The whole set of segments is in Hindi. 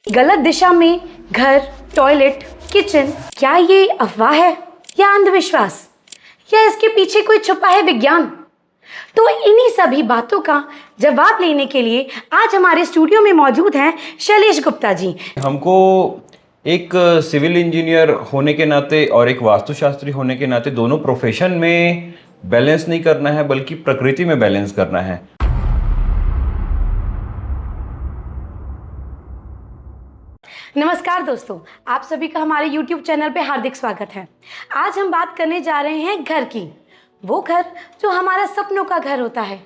गलत दिशा में घर, टॉयलेट, किचन, क्या ये अफवाह है या अंधविश्वास या इसके पीछे कोई छुपा है विज्ञान? तो इन्हीं सभी बातों का जवाब लेने के लिए आज हमारे स्टूडियो में मौजूद हैं शैलेश गुप्ता जी। हमको एक सिविल इंजीनियर होने के नाते और एक वास्तुशास्त्री होने के नाते दोनों प्रोफेशन में बैलेंस नहीं करना है, बल्कि प्रकृति में बैलेंस करना है। नमस्कार दोस्तों, आप सभी का हमारे YouTube चैनल पे हार्दिक स्वागत है। आज हम बात करने जा रहे हैं घर की। वो घर जो हमारा सपनों का घर होता है,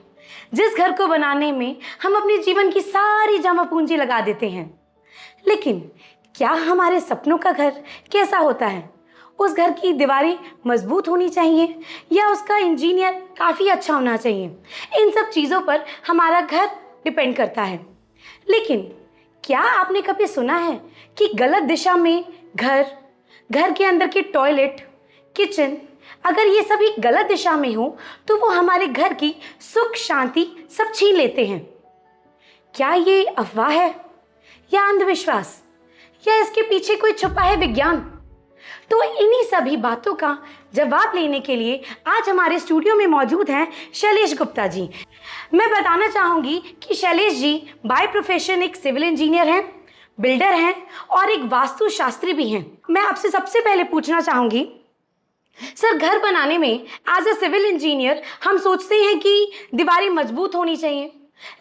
जिस घर को बनाने में हम अपने जीवन की सारी जमा पूंजी लगा देते हैं। लेकिन क्या हमारे सपनों का घर कैसा होता है? उस घर की दीवारें मजबूत होनी चाहिए या उसका इंजीनियर काफ़ी अच्छा होना चाहिए? इन सब चीज़ों पर हमारा घर डिपेंड करता है। लेकिन क्या आपने कभी सुना है कि गलत दिशा में घर, घर के अंदर के टॉयलेट, किचन, अगर ये सभी गलत दिशा में हो तो वो हमारे घर की सुख शांति सब छीन लेते हैं? क्या ये अफवाह है या अंधविश्वास या इसके पीछे कोई छुपा है विज्ञान? तो इन्हीं सभी बातों का जवाब लेने के लिए आज हमारे स्टूडियो में मौजूद हैं शैलेश गुप्ता जी। मैं बताना चाहूँगी कि शैलेश जी बाय प्रोफेशन एक सिविल इंजीनियर हैं, बिल्डर हैं और एक वास्तुशास्त्री भी हैं। मैं आपसे सबसे पहले पूछना चाहूँगी, सर, घर बनाने में एज अ सिविल इंजीनियर हम सोचते हैं कि दीवारें मजबूत होनी चाहिए,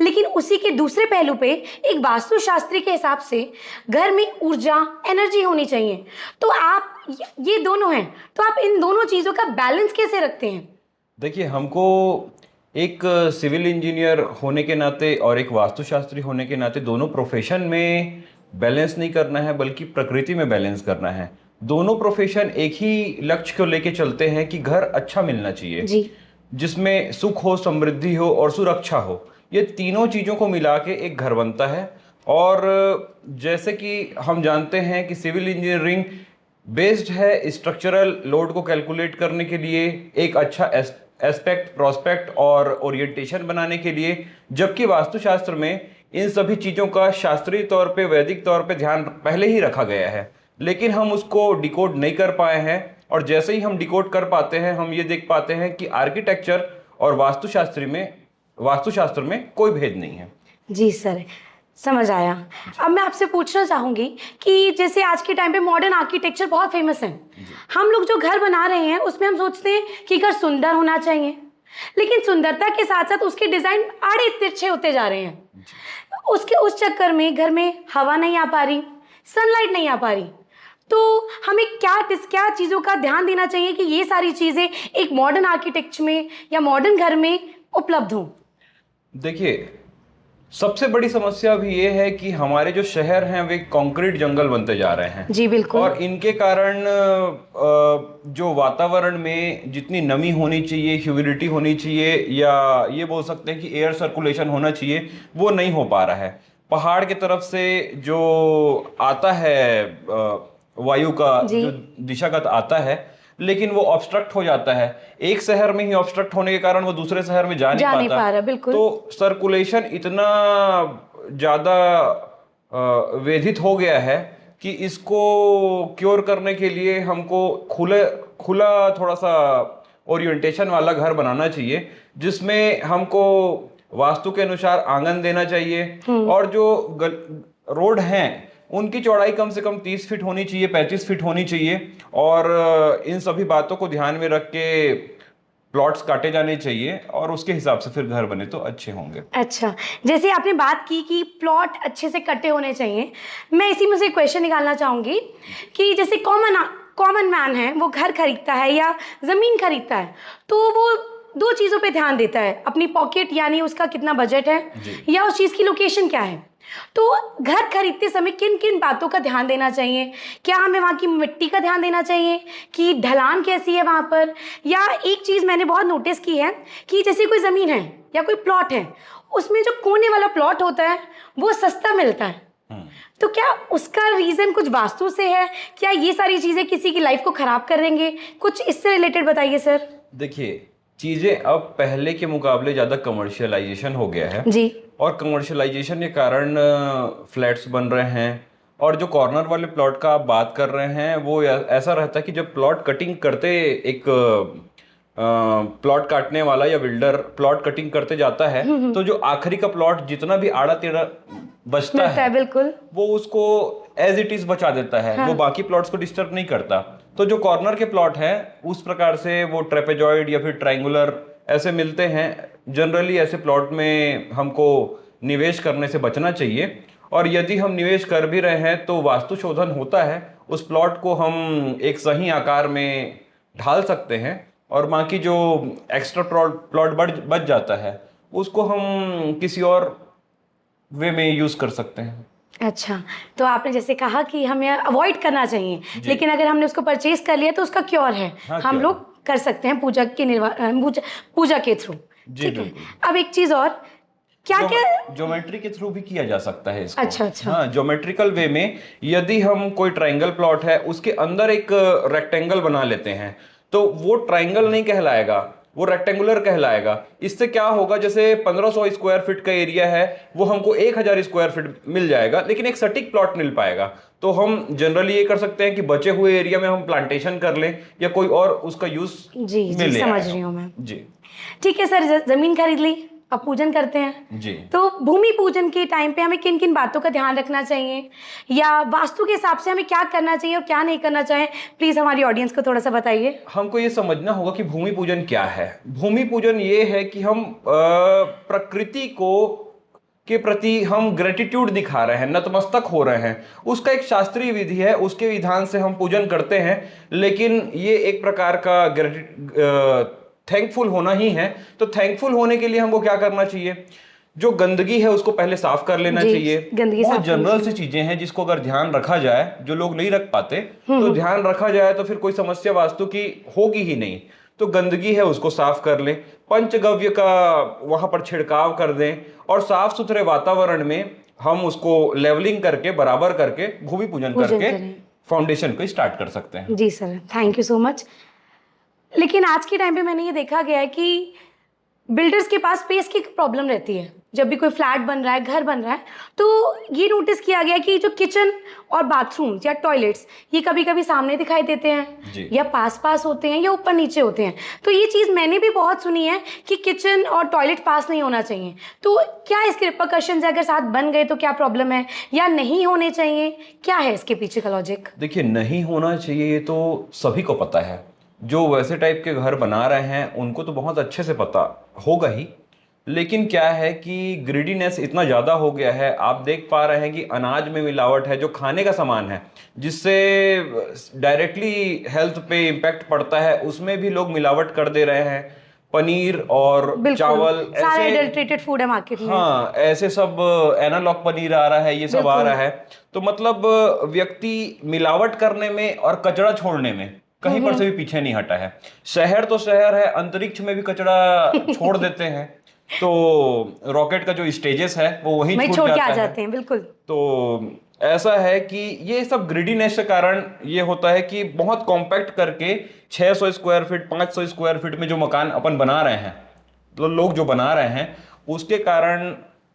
लेकिन उसी के दूसरे पहलू पे एक वास्तुशास्त्री के हिसाब से घर में ऊर्जा, एनर्जी होनी चाहिए। तो आप ये दोनों हैं, तो आप इन दोनों चीज़ों का बैलेंस कैसे रखते हैं? देखिए, हमको एक सिविल इंजीनियर होने के नाते और एक वास्तुशास्त्री होने के नाते दोनों प्रोफेशन में बैलेंस नहीं करना है, बल्कि प्रकृति में बैलेंस करना है। दोनों प्रोफेशन एक ही लक्ष्य को लेके चलते हैं कि घर अच्छा मिलना चाहिए जी, जिसमें सुख हो, समृद्धि हो और सुरक्षा हो। ये तीनों चीज़ों को मिला के एक घर बनता है। और जैसे कि हम जानते हैं कि सिविल इंजीनियरिंग बेस्ड है स्ट्रक्चरल लोड को कैलकुलेट करने के लिए, एक अच्छा एस्पेक्ट, प्रोस्पेक्ट और ओरिएंटेशन बनाने के लिए, जबकि वास्तुशास्त्र में इन सभी चीज़ों का शास्त्रीय तौर पे, वैदिक तौर पे ध्यान पहले ही रखा गया है, लेकिन हम उसको डिकोड नहीं कर पाए हैं। और जैसे ही हम डिकोड कर पाते हैं, हम ये देख पाते हैं कि आर्किटेक्चर और वास्तुशास्त्र में कोई भेद नहीं है। जी सर, समझ आया। अब मैं आपसे पूछना चाहूँगी कि जैसे आज के टाइम पे मॉडर्न आर्किटेक्चर बहुत फेमस है। हम लोग जो घर बना रहे हैं उसमें हम सोचते हैं कि घर सुंदर होना चाहिए, लेकिन सुंदरता के साथ साथ उसके डिज़ाइन आड़े तिरछे होते जा रहे हैं। उस चक्कर में घर में हवा नहीं आ पा रही, सनलाइट नहीं आ पा रही। तो हमें क्या चीज़ों का ध्यान देना चाहिए कि ये सारी चीज़ें एक मॉडर्न आर्किटेक्चर में या मॉडर्न घर में उपलब्ध हों? देखिए, सबसे बड़ी समस्या भी ये है कि हमारे जो शहर हैं वे कंक्रीट जंगल बनते जा रहे हैं। जी बिल्कुल। और इनके कारण जो वातावरण में जितनी नमी होनी चाहिए, ह्यूमिडिटी होनी चाहिए, या ये बोल सकते हैं कि एयर सर्कुलेशन होना चाहिए, वो नहीं हो पा रहा है। पहाड़ की तरफ से जो आता है वायु का जो दिशागत आता है, लेकिन वो ऑब्स्ट्रक्ट हो जाता है। एक शहर में ही ऑब्स्ट्रक्ट होने के कारण वो दूसरे शहर में जा नहीं पा रहा। बिल्कुल। तो सर्कुलेशन इतना ज़्यादा व्यथित हो गया है कि इसको क्योर करने के लिए हमको खुला थोड़ा सा ओरिएंटेशन वाला घर बनाना चाहिए, जिसमें हमको वास्तु के अनुसार आंगन देना चाहिए। और जो रोड हैं उनकी चौड़ाई कम से कम 30 फीट होनी चाहिए, 35 फीट होनी चाहिए। और इन सभी बातों को ध्यान में रख के प्लॉट्स काटे जाने चाहिए, और उसके हिसाब से फिर घर बने तो अच्छे होंगे। अच्छा, जैसे आपने बात की कि प्लॉट अच्छे से कटे होने चाहिए, मैं इसी में से क्वेश्चन निकालना चाहूँगी कि जैसे कॉमन मैन है, वो घर खरीदता है या ज़मीन खरीदता है, तो वो दो चीज़ों पे ध्यान देता है, अपनी पॉकेट यानी उसका कितना बजट है या उस चीज़ की लोकेशन क्या है। तो घर खरीदते समय किन किन बातों का ध्यान देना चाहिए? क्या हमें वहाँ की मिट्टी का ध्यान देना चाहिए कि ढलान कैसी है वहाँ पर? या एक चीज़ मैंने बहुत नोटिस की है कि जैसे कोई ज़मीन है या कोई प्लॉट है, उसमें जो कोने वाला प्लॉट होता है वो सस्ता मिलता है। तो क्या उसका रीज़न कुछ वास्तु से है? क्या ये सारी चीज़ें किसी की लाइफ को ख़राब कर देंगे? कुछ इससे रिलेटेड बताइए सर। देखिए, चीज़ें अब पहले के मुकाबले ज़्यादा कमर्शियलाइजेशन हो गया है जी। और कमर्शियलाइजेशन के कारण फ्लैट्स बन रहे हैं और जो कॉर्नर वाले प्लॉट का आप बात कर रहे हैं वो ऐसा रहता है कि जब प्लॉट कटिंग करते एक प्लॉट काटने वाला या बिल्डर प्लॉट कटिंग करते जाता है तो जो आखिरी का प्लॉट जितना भी आड़ा टेढ़ा बचता मिलता है, है बिल्कुल। वो उसको एज इट इज बचा देता है। हाँ। वो बाकी प्लॉट्स को डिस्टर्ब नहीं करता। तो जो कॉर्नर के प्लॉट हैं उस प्रकार से वो ट्रेपेजॉइड या फिर ट्रायंगुलर ऐसे मिलते हैं। जनरली ऐसे प्लॉट में हमको निवेश करने से बचना चाहिए, और यदि हम निवेश कर भी रहे हैं तो वास्तु शोधन होता है, उस प्लॉट को हम एक सही आकार में ढाल सकते हैं और बाकी जो एक्स्ट्रा प्लॉट बच जाता है उसको हम किसी और वे में यूज कर सकते हैं। अच्छा, तो आपने जैसे कहा कि हमें अवॉइड करना चाहिए, जी। लेकिन अगर हमने उसको परचेज कर लिया तो उसका क्योर है। हाँ, हम क्योर लोग कर सकते हैं पूजा के पूजा के थ्रू। जी, ठीक है। बिल्कुल। अब एक चीज और, क्या क्या ज्योमेट्री के थ्रू भी किया जा सकता है इसको। अच्छा, अच्छा। हाँ, ज्योमेट्रिकल वे में यदि हम कोई ट्रायंगल प्लॉट है उसके अंदर एक रेक्टेंगल बना लेते हैं तो वो ट्रायंगल नहीं कहलाएगा, वो रेक्टेंगुलर कहलाएगा। इससे क्या होगा, जैसे 1500 स्क्वायर फीट का एरिया है वो हमको 1000 स्क्वायर फीट मिल जाएगा, लेकिन एक सटीक प्लॉट मिल पाएगा। तो हम जनरली ये कर सकते हैं कि बचे हुए एरिया में हम प्लांटेशन कर लें या कोई और उसका यूज जी जी मिले समझ आएगा। रही हूँ मैं। जी ठीक है सर, जमीन खरीद ली, अब पूजन करते हैं। जी। तो भूमि पूजन के टाइम पे हमें किन किन बातों का ध्यान रखना चाहिए, या वास्तु के हिसाब से हमें क्या करना चाहिए और क्या नहीं करना चाहिए, प्लीज हमारी ऑडियंस को थोड़ा सा बताइए। हमको ये समझना होगा कि भूमि पूजन क्या है। भूमि पूजन ये है कि हम प्रकृति को के प्रति हम ग्रेटिट्यूड दिखा रहे हैं, नतमस्तक हो रहे हैं। उसका एक शास्त्रीय विधि है, उसके विधान से हम पूजन करते हैं, लेकिन ये एक प्रकार का थैंकफुल होना ही है। तो थैंकफुल होने के लिए हमको क्या करना चाहिए, जो गंदगी है उसको पहले साफ कर लेना जी, चाहिए। गंदगी बहुत साफ करनी जनरल सी चीजें हैं जिसको अगर ध्यान रखा जाए, जो लोग नहीं रख पाते, तो ध्यान रखा जाए तो फिर कोई समस्या वास्तु की होगी ही नहीं। तो गंदगी है उसको साफ कर लें, पंचगव्य का वहां पर छिड़काव कर दें, और साफ सुथरे वातावरण में हम उसको लेवलिंग करके बराबर करके भूमि पूजन करके करें। फाउंडेशन को स्टार्ट कर सकते हैं। जी sir, thank you so much. लेकिन आज के टाइम पे मैंने ये देखा गया है कि बिल्डर्स के पास स्पेस की प्रॉब्लम रहती है। जब भी कोई फ्लैट बन रहा है, घर बन रहा है, तो ये नोटिस किया गया है कि जो किचन और बाथरूम्स या टॉयलेट्स ये कभी कभी सामने दिखाई देते हैं, या पास पास होते हैं, या ऊपर नीचे होते हैं। तो ये चीज़ मैंने भी बहुत सुनी है कि किचन और टॉयलेट पास नहीं होना चाहिए। तो क्या इसके रिपरकशंस है, अगर साथ बन गए तो क्या प्रॉब्लम है, या नहीं होने चाहिए, क्या है इसके पीछे का लॉजिक? देखिए, नहीं होना चाहिए ये तो सभी को पता है। जो वैसे टाइप के घर बना रहे हैं उनको तो बहुत अच्छे से पता होगा ही, लेकिन क्या है कि ग्रीडीनेस इतना ज़्यादा हो गया है। आप देख पा रहे हैं कि अनाज में मिलावट है, जो खाने का सामान है जिससे डायरेक्टली हेल्थ पे इम्पैक्ट पड़ता है, उसमें भी लोग मिलावट कर दे रहे हैं। पनीर और चावल सारे ऐसे, एडल्ट्रेटेड फूड है मार्केट में। हाँ, ऐसे सब एनालॉग पनीर आ रहा है, ये सब आ रहा है। तो मतलब व्यक्ति मिलावट करने में और कचरा छोड़ने में कहीं पर से भी पीछे नहीं हटा है। शहर तो शहर है, अंतरिक्ष में भी कचरा छोड़ देते हैं। तो रॉकेट का जो स्टेजेस है वो वहीं छोड़ के आ जाता जाते हैं, बिल्कुल। तो ऐसा है कि ये सब ग्रिडीनेस के कारण ये होता है कि बहुत कॉम्पैक्ट करके 600 स्क्वायर फीट 500 स्क्वायर फीट में जो मकान अपन बना रहे हैं, तो लोग जो बना रहे हैं, उसके कारण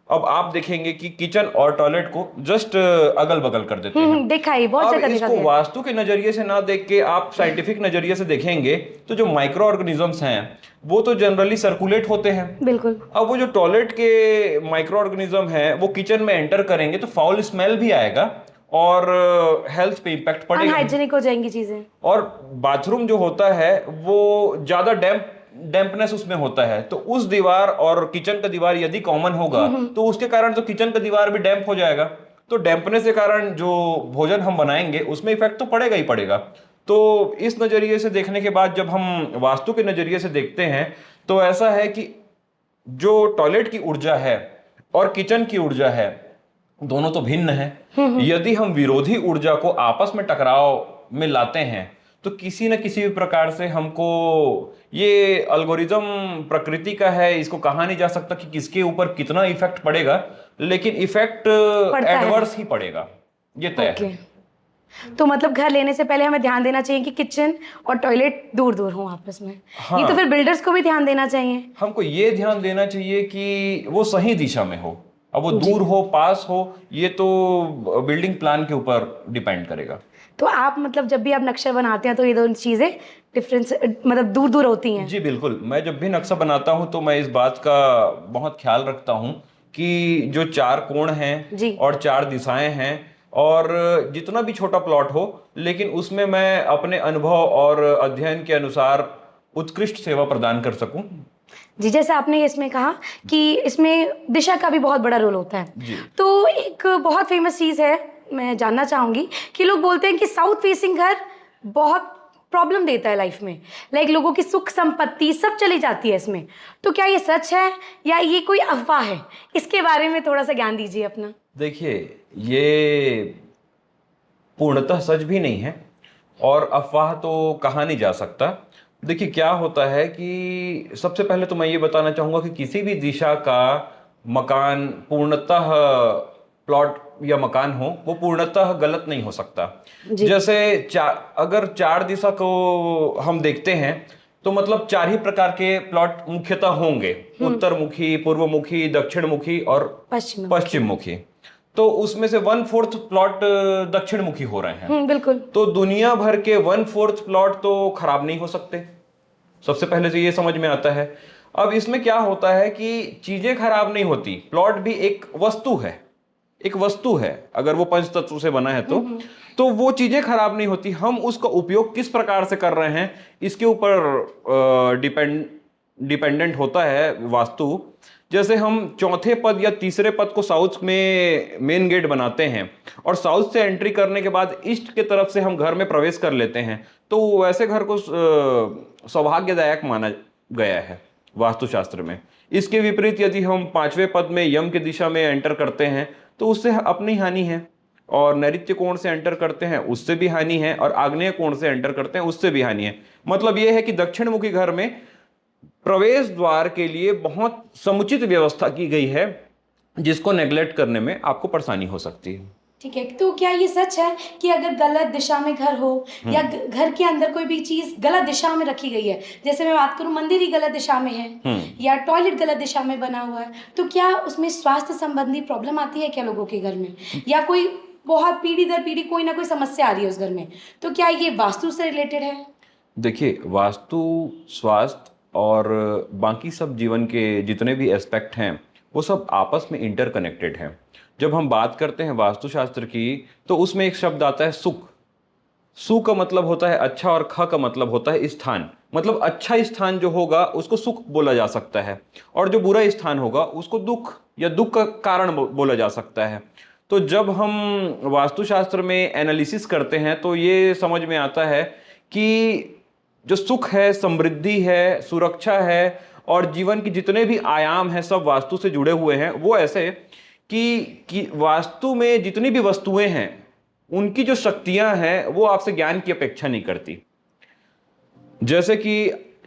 अब आप देखेंगे कि किचन और टॉयलेट को जस्ट अगल बगल कर देते हैं। देखा ही बहुत अब जगह देखा इसको गया। वास्तु के नजरिए से ना देख के आप साइंटिफिक नजरिए से देखेंगे तो जो माइक्रो ऑर्गेनिजम्स हैं वो तो जनरली सर्कुलेट होते हैं। बिल्कुल। अब वो जो टॉयलेट के माइक्रो ऑर्गेनिज्म है वो किचन में एंटर करेंगे तो फाउल स्मेल भी आएगा और हेल्थ पे इम्पैक्ट पड़ेगा, अनहाइजीनिक हो जाएंगी चीजें। और बाथरूम जो होता है वो ज्यादा डैम्पनेस उसमें होता है। तो उस दीवार और किचन का दीवार यदि कॉमन होगा तो उसके कारण तो किचन का दीवार भी डैम्प हो जाएगा। तो डैम्पनेस के कारण जो भोजन हम बनाएंगे उसमें इफेक्ट तो पड़ेगा ही पड़ेगा। तो इस नजरिए से देखने के बाद जब हम वास्तु के नजरिए से देखते हैं तो ऐसा है कि जो टॉयलेट की ऊर्जा है और किचन की ऊर्जा है दोनों तो भिन्न है। यदि हम विरोधी ऊर्जा को आपस में टकराव में लाते हैं तो किसी न किसी भी प्रकार से हमको, ये अल्गोरिज्म प्रकृति का है, इसको कहा नहीं जा सकता कि किसके ऊपर कितना इफेक्ट पड़ेगा, लेकिन इफेक्ट एडवर्स ही पड़ेगा, ये तय है। तो मतलब घर लेने से पहले हमें ध्यान देना चाहिए कि किचन और टॉयलेट दूर दूर हो आपस में। हाँ, ये तो फिर बिल्डर्स को भी ध्यान देना चाहिए। हमको ये ध्यान देना चाहिए कि वो सही दिशा में हो। अब वो दूर हो पास हो ये तो बिल्डिंग प्लान के ऊपर डिपेंड करेगा। तो आप मतलब जब भी आप नक्शा बनाते हैं तो ये दोनों चीज़ें डिफरेंस मतलब दूर दूर होती हैं? जी बिल्कुल, मैं जब भी नक्शा बनाता हूँ तो मैं इस बात का बहुत ख्याल रखता हूँ कि जो चार कोण हैं जी। और चार दिशाएं हैं और जितना भी छोटा प्लॉट हो, लेकिन उसमें मैं अपने अनुभव और अध्ययन के अनुसार उत्कृष्ट सेवा प्रदान कर सकूं। जी, जैसे आपने इसमें कहा कि इसमें दिशा का भी बहुत बड़ा रोल होता है। जी तो एक बहुत फेमस चीज़ है, मैं जानना चाहूँगी कि लोग बोलते हैं कि साउथ फेसिंग घर बहुत प्रॉब्लम देता है लाइफ में। लाइक लोगों की सुख संपत्ति सब चली जाती है इसमें। तो क्या ये सच है या ये कोई अफ़वाह है? इसके बारे में थोड़ा-सा ज्ञान दीजिए अपना। देखिए, ये पूर्णतः सच भी नहीं है और अफवाह तो कहा नहीं जा सकता। देखिए क्या होता है कि सबसे पहले तो मैं ये बताना चाहूंगा कि किसी भी दिशा का मकान पूर्णतः प्लॉट या मकान हो वो पूर्णतः गलत नहीं हो सकता। जी। जैसे अगर चार दिशा को हम देखते हैं तो मतलब चार ही प्रकार के प्लॉट मुख्यतः होंगे, उत्तरमुखी, पूर्वमुखी, दक्षिणमुखी और पश्चिम। पश्चिम मुखी। तो उसमें से 1/4 प्लॉट दक्षिण मुखी हो रहे हैं। बिल्कुल। तो दुनिया भर के 1/4 प्लॉट तो खराब नहीं हो सकते, सबसे पहले तो ये समझ में आता है। अब इसमें क्या होता है कि चीजें खराब नहीं होती, प्लॉट भी एक वस्तु है, एक वस्तु है, अगर वो पंच तत्व से बना है तो वो चीजें खराब नहीं होती। हम उसका उपयोग किस प्रकार से कर रहे हैं इसके ऊपर डिपेंडेंट होता है वास्तु। जैसे हम चौथे पद या तीसरे पद को साउथ में मेन गेट बनाते हैं और साउथ से एंट्री करने के बाद ईस्ट के तरफ से हम घर में प्रवेश कर लेते हैं, तो वैसे घर को सौभाग्यदायक माना गया है वास्तुशास्त्र में। इसके विपरीत यदि हम पांचवें पद में यम की दिशा में एंटर करते हैं तो उससे अपनी हानि है, और नैऋत्य कोण से एंटर करते हैं उससे भी हानि है, और आग्नेय कोण से एंटर करते हैं उससे भी हानि है। मतलब यह है कि दक्षिण मुखी घर में प्रवेश द्वार के लिए बहुत समुचित व्यवस्था की गई है, जिसको नेग्लेक्ट करने में आपको परेशानी हो सकती है। ठीक है, तो क्या ये सच है कि अगर गलत दिशा में घर हो या घर के अंदर कोई भी चीज गलत दिशा में रखी गई है, जैसे मैं बात करूं मंदिर ही गलत दिशा में है या टॉयलेट गलत दिशा में बना हुआ है, तो क्या उसमें स्वास्थ्य संबंधी प्रॉब्लम आती है क्या लोगों के घर में, या कोई बहुत पीढ़ी दर पीढ़ी कोई ना कोई समस्या आ रही है उस घर में, तो क्या ये वास्तु से रिलेटेड है? देखिए, वास्तु, स्वास्थ्य और बाकी सब जीवन के जितने भी एस्पेक्ट हैं वो सब आपस में इंटरकनेक्टेड हैं। जब हम बात करते हैं वास्तुशास्त्र की तो उसमें एक शब्द आता है सुख। सु का मतलब होता है अच्छा और ख का मतलब होता है स्थान। मतलब अच्छा स्थान जो होगा उसको सुख बोला जा सकता है, और जो बुरा स्थान होगा उसको दुख या दुख का कारण बोला जा सकता है। तो जब हम वास्तुशास्त्र में एनालिसिस करते हैं तो ये समझ में आता है कि जो सुख है, समृद्धि है, सुरक्षा है और जीवन के जितने भी आयाम हैं सब वास्तु से जुड़े हुए हैं। वो ऐसे कि वास्तु में जितनी भी वस्तुएं हैं उनकी जो शक्तियां हैं वो आपसे ज्ञान की अपेक्षा नहीं करती। जैसे कि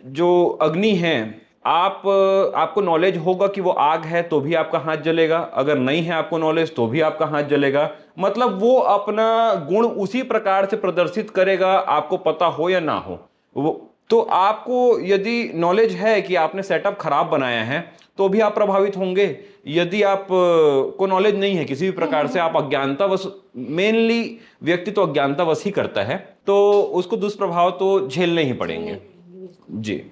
जो अग्नि है, आपको नॉलेज होगा कि वो आग है तो भी आपका हाथ जलेगा, अगर नहीं है आपको नॉलेज तो भी आपका हाथ जलेगा। मतलब वो अपना गुण उसी प्रकार से प्रदर्शित करेगा, आपको पता हो या ना हो। वो तो आपको यदि नॉलेज है कि आपने सेटअप खराब बनाया है तो भी आप प्रभावित होंगे। यदि आप को नॉलेज नहीं है किसी भी प्रकार से, आप अज्ञानतावश, मेनली व्यक्ति तो अज्ञानतावश ही करता है, तो उसको दुष्प्रभाव तो झेलने ही पड़ेंगे। जी,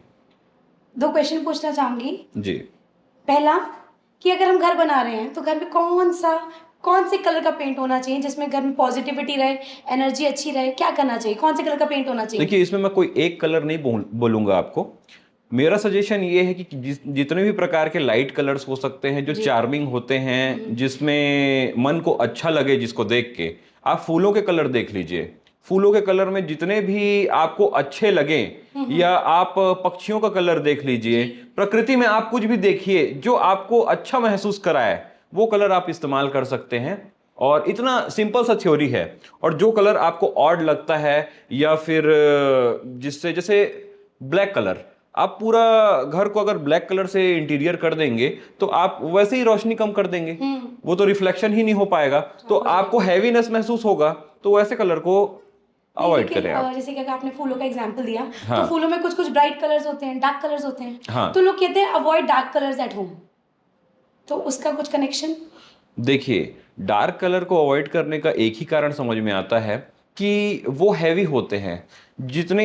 2 क्वेश्चन पूछना चाहूंगी। जी। पहला कि अगर हम घर बना रहे हैं तो घर में कौन से कलर का पेंट होना चाहिए जिसमें घर में पॉजिटिविटी रहे, एनर्जी अच्छी रहे, क्या करना चाहिए, कौन से कलर का पेंट होना चाहिए? देखिए, इसमें मैं कोई एक कलर नहीं बोलूंगा आपको। मेरा सजेशन ये है कि जितने भी प्रकार के लाइट कलर्स हो सकते हैं जो चार्मिंग होते हैं, जिसमें मन को अच्छा लगे जिसको देख के, आप फूलों के कलर देख लीजिए। फूलों के कलर में जितने भी आपको अच्छे लगे, या आप पक्षियों का कलर देख लीजिए, प्रकृति में आप कुछ भी देखिए जो आपको अच्छा महसूस कराए, वो कलर आप इस्तेमाल कर सकते हैं। और इतना सिंपल सा थ्योरी है। और जो कलर आपको ऑड लगता है या फिर जिससे, जैसे ब्लैक कलर, आप पूरा घर को अगर ब्लैक कलर से इंटीरियर कर देंगे तो आप वैसे ही रोशनी कम कर देंगे, वो तो रिफ्लेक्शन ही नहीं हो पाएगा, तो आपको हैवीनेस महसूस होगा। तो वैसे कलर को अवॉइड करें आप। जैसे कि आपने फूलों का एग्जांपल दिया, हाँ। तो फूलों में कुछ ब्राइट कलर्स होते हैं, डार्क कलर्स होते हैं। हाँ। तो लोग कहते हैं avoid dark colours at home, तो उसका कुछ कनेक्शन? देखिए, डार्क कलर को अवॉइड करने का एक ही कारण समझ में आता है कि वो हैवी होते हैं। जितने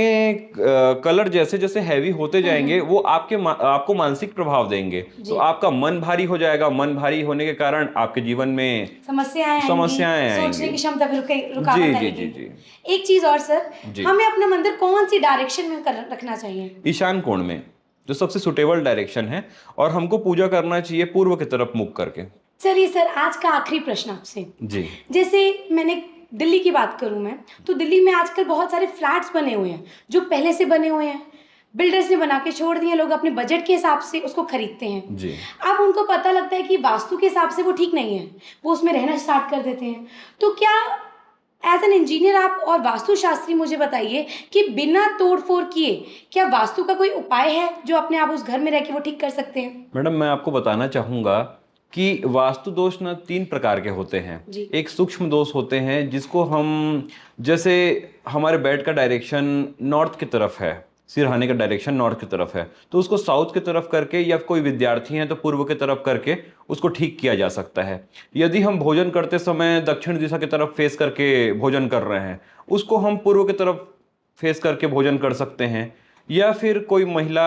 कलर जैसे जैसे हैवी होते जाएंगे वो आपको मानसिक प्रभाव देंगे। तो जी। आपका मन भारी हो जाएगा। मन भारी होने के कारण आपके जीवन में समस्याएं आएंगी, समस्याएं सोचने आएंगी। की क्षमता पे जी रुकावट जी आएगी। जी जी एक चीज और सर, जी। हमें अपना मंदिर कौन सी डायरेक्शन में रखना चाहिए? ईशान कोण में, जो सबसे सुटेबल डायरेक्शन है, और हमको पूजा करना चाहिए पूर्व की तरफ मुख करके। चलिए सर, आज का आखिरी प्रश्न आपसे। जी जैसे मैंने दिल्ली की बात करूं मैं, तो दिल्ली में आजकल बहुत सारे फ्लैट्स बने हुए हैं जो पहले से बने हुए हैं, बिल्डर्स ने बना के छोड़ दिए, लोग अपने बजट के हिसाब से उसको खरीदते हैं। जी। अब उनको पता लगता है कि वास्तु के हिसाब से वो ठीक नहीं है, वो उसमें रहना स्टार्ट कर देते हैं। तो क्या एज एन इंजीनियर आप और वास्तुशास्त्री मुझे बताइए कि बिना तोड़ फोड़ किए क्या वास्तु का कोई उपाय है जो अपने आप उस घर में रह के वो ठीक कर सकते हैं? मैडम, मैं आपको बताना चाहूंगा कि वास्तु दोष ना 3 प्रकार के होते हैं। जी। एक सूक्ष्म दोष होते हैं जिसको हम, जैसे हमारे बेड का डायरेक्शन नॉर्थ की तरफ है, सिरहाने का डायरेक्शन नॉर्थ की तरफ है, तो उसको साउथ की तरफ करके, या कोई विद्यार्थी हैं तो पूर्व की तरफ करके उसको ठीक किया जा सकता है। यदि हम भोजन करते समय दक्षिण दिशा की तरफ फेस करके भोजन कर रहे हैं, उसको हम पूर्व की तरफ फेस करके भोजन कर सकते हैं। या फिर कोई महिला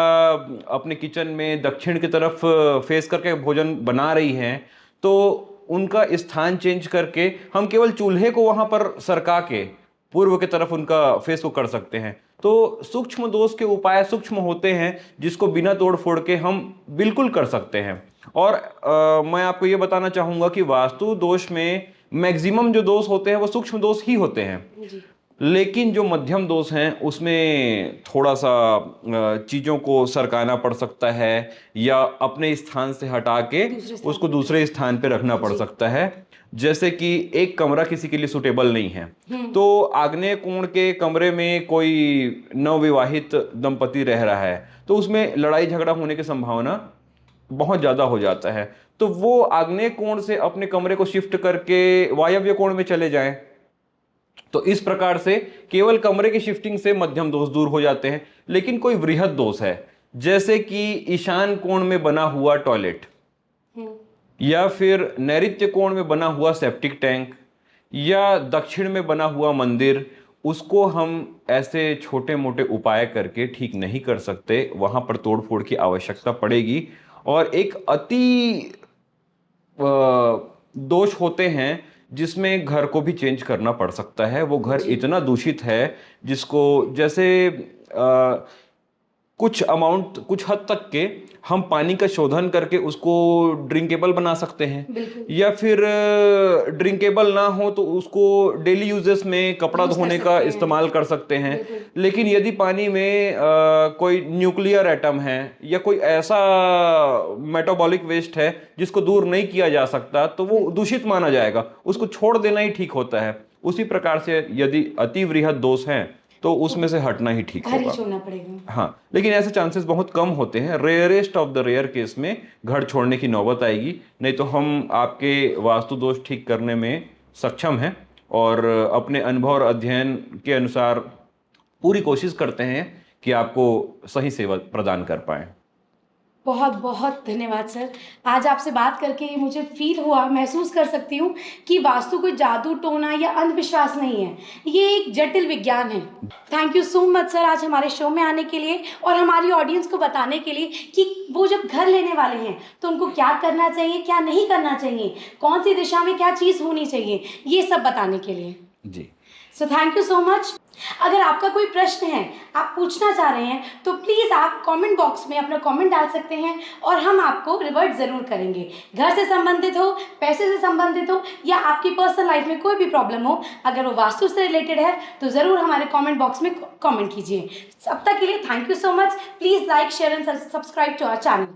अपने किचन में दक्षिण की तरफ फेस करके भोजन बना रही हैं, तो उनका स्थान चेंज करके हम केवल चूल्हे को वहां पर सरका के पूर्व की तरफ उनका फेस को कर सकते हैं। तो सूक्ष्म दोष के उपाय सूक्ष्म होते हैं जिसको बिना तोड़ फोड़ के हम बिल्कुल कर सकते हैं। और मैं आपको ये बताना चाहूंगा कि वास्तु दोष में मैक्सिमम जो दोष होते हैं वो सूक्ष्म दोष ही होते हैं। जी। लेकिन जो मध्यम दोष हैं उसमें थोड़ा सा चीज़ों को सरकाना पड़ सकता है, या अपने स्थान से हटा के उसको दूसरे स्थान पे रखना पड़ सकता है। जैसे कि एक कमरा किसी के लिए सुटेबल नहीं है, तो आग्नेय कोण के कमरे में कोई नवविवाहित दंपति रह रहा है, तो उसमें लड़ाई झगड़ा होने की संभावना बहुत ज़्यादा हो जाता है। तो वो आग्नेय कोण से अपने कमरे को शिफ्ट करके वायव्य कोण में चले जाएं। तो इस प्रकार से केवल कमरे की शिफ्टिंग से मध्यम दोष दूर हो जाते हैं। लेकिन कोई वृहद दोष है, जैसे कि ईशान कोण में बना हुआ टॉयलेट, या फिर नैऋत्य कोण में बना हुआ सेप्टिक टैंक, या दक्षिण में बना हुआ मंदिर, उसको हम ऐसे छोटे मोटे उपाय करके ठीक नहीं कर सकते। वहां पर तोड़ फोड़ की आवश्यकता पड़ेगी। और एक अति दोष होते हैं जिसमें घर को भी चेंज करना पड़ सकता है। वो घर इतना दूषित है जिसको, जैसे कुछ हद तक के हम पानी का शोधन करके उसको ड्रिंकेबल बना सकते हैं, या फिर ड्रिंकेबल ना हो तो उसको डेली यूजेस में कपड़ा धोने का इस्तेमाल कर सकते हैं। लेकिन यदि पानी में कोई न्यूक्लियर एटम है या कोई ऐसा मेटाबॉलिक वेस्ट है जिसको दूर नहीं किया जा सकता, तो वो दूषित माना जाएगा, उसको छोड़ देना ही ठीक होता है। उसी प्रकार से यदि अति वृहद दोष हैं तो उसमें से हटना ही ठीक होगा। छोड़ना पड़ेगा। हाँ, लेकिन ऐसे चांसेस बहुत कम होते हैं। Rarest of the rare case में घर छोड़ने की नौबत आएगी। नहीं तो हम आपके वास्तु दोष ठीक करने में सक्षम हैं, और अपने अनुभव और अध्ययन के अनुसार पूरी कोशिश करते हैं कि आपको सही सेवा प्रदान कर पाएं। बहुत बहुत धन्यवाद सर। आज आपसे बात करके मुझे फील हुआ, महसूस कर सकती हूँ कि वास्तु कोई जादू टोना या अंधविश्वास नहीं है, ये एक जटिल विज्ञान है। Thank you so much sir, आज हमारे शो में आने के लिए और हमारी ऑडियंस को बताने के लिए कि वो जब घर लेने वाले हैं तो उनको क्या करना चाहिए, क्या नहीं करना चाहिए, कौन सी दिशा में क्या चीज़ होनी चाहिए, ये सब बताने के लिए। जी, so thank you so much. अगर आपका कोई प्रश्न है, आप पूछना चाह रहे हैं, तो प्लीज़ आप कमेंट बॉक्स में अपना कमेंट डाल सकते हैं और हम आपको रिवर्ट ज़रूर करेंगे। घर से संबंधित हो, पैसे से संबंधित हो, या आपकी पर्सनल लाइफ में कोई भी प्रॉब्लम हो, अगर वो वास्तु से रिलेटेड है तो ज़रूर हमारे कमेंट बॉक्स में कमेंट कीजिए। अब तक के लिए thank you so much. Please like, share and subscribe to our channel.